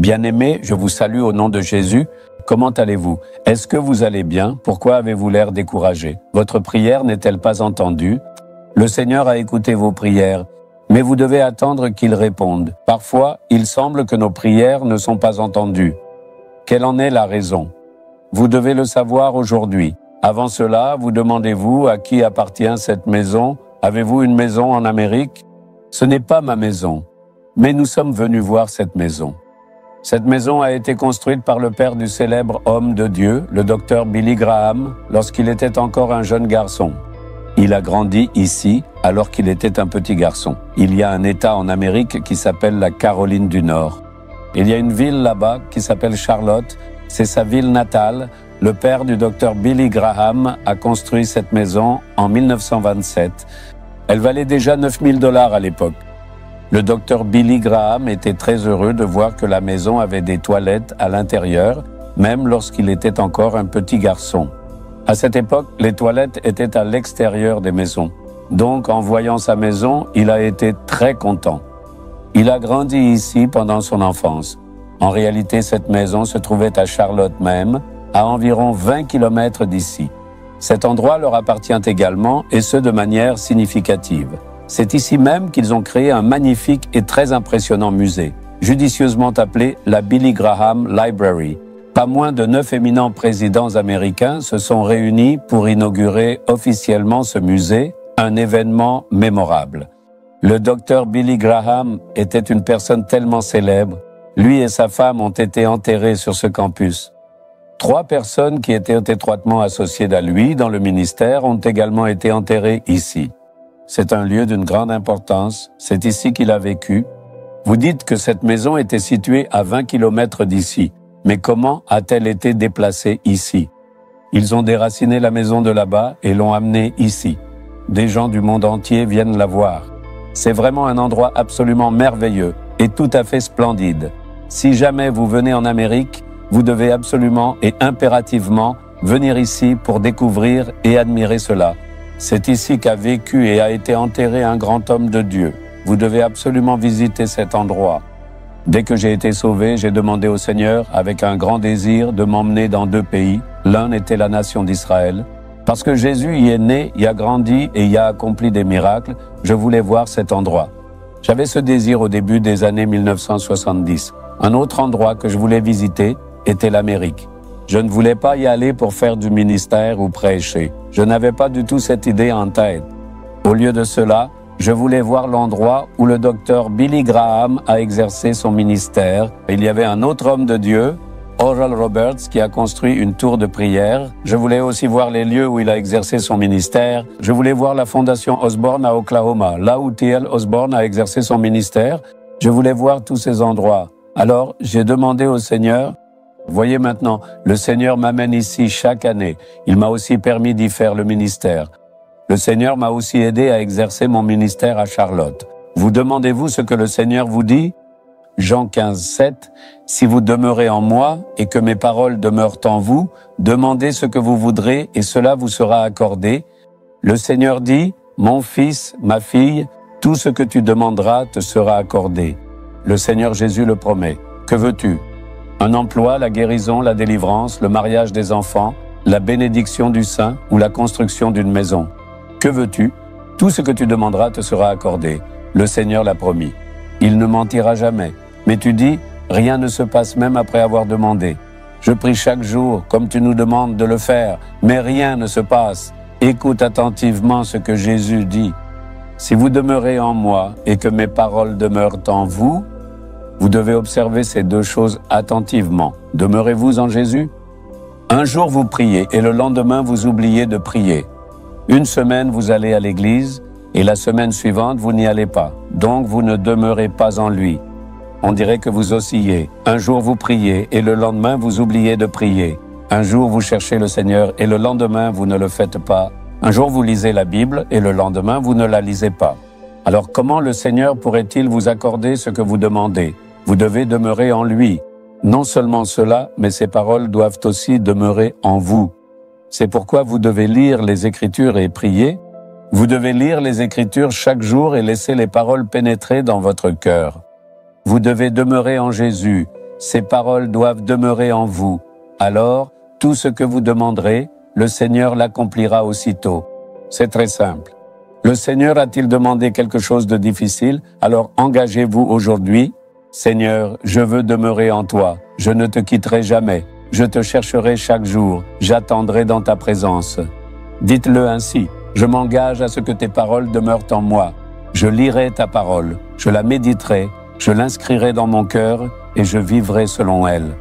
Bien-aimés, je vous salue au nom de Jésus. Comment allez-vous? Est-ce que vous allez bien? Pourquoi avez-vous l'air découragé? Votre prière n'est-elle pas entendue? Le Seigneur a écouté vos prières, mais vous devez attendre qu'il réponde. Parfois, il semble que nos prières ne sont pas entendues. Quelle en est la raison? Vous devez le savoir aujourd'hui. Avant cela, vous demandez-vous à qui appartient cette maison? Avez-vous une maison en Amérique? Ce n'est pas ma maison, mais nous sommes venus voir cette maison. Cette maison a été construite par le père du célèbre homme de Dieu, le docteur Billy Graham, lorsqu'il était encore un jeune garçon. Il a grandi ici alors qu'il était un petit garçon. Il y a un État en Amérique qui s'appelle la Caroline du Nord. Il y a une ville là-bas qui s'appelle Charlotte. C'est sa ville natale. Le père du docteur Billy Graham a construit cette maison en 1927. Elle valait déjà 9 000 $ à l'époque. Le docteur Billy Graham était très heureux de voir que la maison avait des toilettes à l'intérieur, même lorsqu'il était encore un petit garçon. À cette époque, les toilettes étaient à l'extérieur des maisons. Donc, en voyant sa maison, il a été très content. Il a grandi ici pendant son enfance. En réalité, cette maison se trouvait à Charlotte même, à environ 20 km d'ici. Cet endroit leur appartient également, et ce de manière significative. C'est ici même qu'ils ont créé un magnifique et très impressionnant musée, judicieusement appelé la Billy Graham Library. Pas moins de 9 éminents présidents américains se sont réunis pour inaugurer officiellement ce musée, un événement mémorable. Le docteur Billy Graham était une personne tellement célèbre. Lui et sa femme ont été enterrés sur ce campus. 3 personnes qui étaient étroitement associées à lui dans le ministère ont également été enterrées ici. C'est un lieu d'une grande importance, c'est ici qu'il a vécu. Vous dites que cette maison était située à 20 km d'ici, mais comment a-t-elle été déplacée ici? Ils ont déraciné la maison de là-bas et l'ont amenée ici. Des gens du monde entier viennent la voir. C'est vraiment un endroit absolument merveilleux et tout à fait splendide. Si jamais vous venez en Amérique, vous devez absolument et impérativement venir ici pour découvrir et admirer cela. C'est ici qu'a vécu et a été enterré un grand homme de Dieu. Vous devez absolument visiter cet endroit. Dès que j'ai été sauvé, j'ai demandé au Seigneur, avec un grand désir, de m'emmener dans 2 pays. L'un était la nation d'Israël. Parce que Jésus y est né, y a grandi et y a accompli des miracles, je voulais voir cet endroit. J'avais ce désir au début des années 1970. Un autre endroit que je voulais visiter était l'Amérique. Je ne voulais pas y aller pour faire du ministère ou prêcher. Je n'avais pas du tout cette idée en tête. Au lieu de cela, je voulais voir l'endroit où le docteur Billy Graham a exercé son ministère. Il y avait un autre homme de Dieu, Oral Roberts, qui a construit une tour de prière. Je voulais aussi voir les lieux où il a exercé son ministère. Je voulais voir la fondation Osborne à Oklahoma, là où T.L. Osborne a exercé son ministère. Je voulais voir tous ces endroits. Alors, j'ai demandé au Seigneur. Voyez maintenant, le Seigneur m'amène ici chaque année. Il m'a aussi permis d'y faire le ministère. Le Seigneur m'a aussi aidé à exercer mon ministère à Charlotte. Vous demandez-vous ce que le Seigneur vous dit? Jean 15, 7. Si vous demeurez en moi et que mes paroles demeurent en vous, demandez ce que vous voudrez et cela vous sera accordé. Le Seigneur dit, mon fils, ma fille, tout ce que tu demanderas te sera accordé. Le Seigneur Jésus le promet. Que veux-tu? Un emploi, la guérison, la délivrance, le mariage des enfants, la bénédiction du saint ou la construction d'une maison. Que veux-tu? Tout ce que tu demanderas te sera accordé. Le Seigneur l'a promis. Il ne mentira jamais. Mais tu dis, rien ne se passe même après avoir demandé. Je prie chaque jour, comme tu nous demandes de le faire, mais rien ne se passe. Écoute attentivement ce que Jésus dit. Si vous demeurez en moi et que mes paroles demeurent en vous, vous devez observer ces 2 choses attentivement. Demeurez-vous en Jésus? Un jour vous priez et le lendemain vous oubliez de prier. Une semaine vous allez à l'église et la semaine suivante vous n'y allez pas. Donc vous ne demeurez pas en lui. On dirait que vous oscillez. Un jour vous priez et le lendemain vous oubliez de prier. Un jour vous cherchez le Seigneur et le lendemain vous ne le faites pas. Un jour vous lisez la Bible et le lendemain vous ne la lisez pas. Alors comment le Seigneur pourrait-il vous accorder ce que vous demandez? Vous devez demeurer en lui. Non seulement cela, mais ces paroles doivent aussi demeurer en vous. C'est pourquoi vous devez lire les Écritures et prier. Vous devez lire les Écritures chaque jour et laisser les paroles pénétrer dans votre cœur. Vous devez demeurer en Jésus ces paroles doivent demeurer en vous. Alors, tout ce que vous demanderez, le Seigneur l'accomplira aussitôt. C'est très simple. Le Seigneur a-t-il demandé quelque chose de difficile? Alors engagez-vous aujourd'hui. Seigneur, je veux demeurer en toi. Je ne te quitterai jamais. Je te chercherai chaque jour. J'attendrai dans ta présence. Dites-le ainsi. Je m'engage à ce que tes paroles demeurent en moi. Je lirai ta parole. Je la méditerai. Je l'inscrirai dans mon cœur et je vivrai selon elle.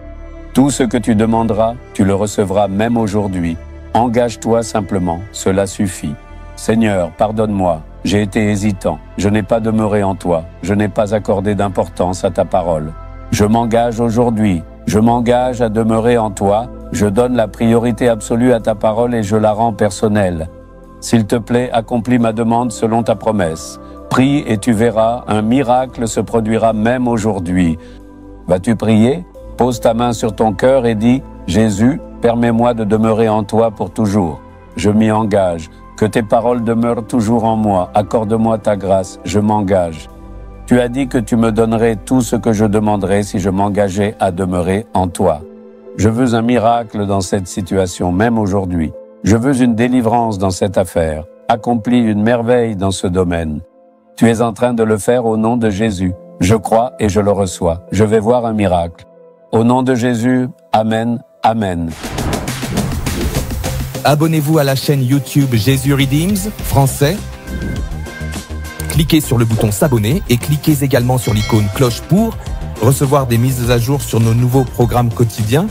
Tout ce que tu demanderas, tu le recevras même aujourd'hui. Engage-toi simplement, cela suffit. Seigneur, pardonne-moi, j'ai été hésitant, je n'ai pas demeuré en toi, je n'ai pas accordé d'importance à ta parole. Je m'engage aujourd'hui, je m'engage à demeurer en toi, je donne la priorité absolue à ta parole et je la rends personnelle. S'il te plaît, accomplis ma demande selon ta promesse. Prie et tu verras, un miracle se produira même aujourd'hui. Vas-tu prier? Pose ta main sur ton cœur et dis « Jésus, permets-moi de demeurer en toi pour toujours. Je m'y engage. Que tes paroles demeurent toujours en moi. Accorde-moi ta grâce. Je m'engage. Tu as dit que tu me donnerais tout ce que je demanderais si je m'engageais à demeurer en toi. Je veux un miracle dans cette situation, même aujourd'hui. Je veux une délivrance dans cette affaire. Accomplis une merveille dans ce domaine. Tu es en train de le faire au nom de Jésus. Je crois et je le reçois. Je vais voir un miracle. Au nom de Jésus, Amen, Amen. Abonnez-vous à la chaîne YouTube Jésus Redeems français. Cliquez sur le bouton s'abonner et cliquez également sur l'icône cloche pour recevoir des mises à jour sur nos nouveaux programmes quotidiens.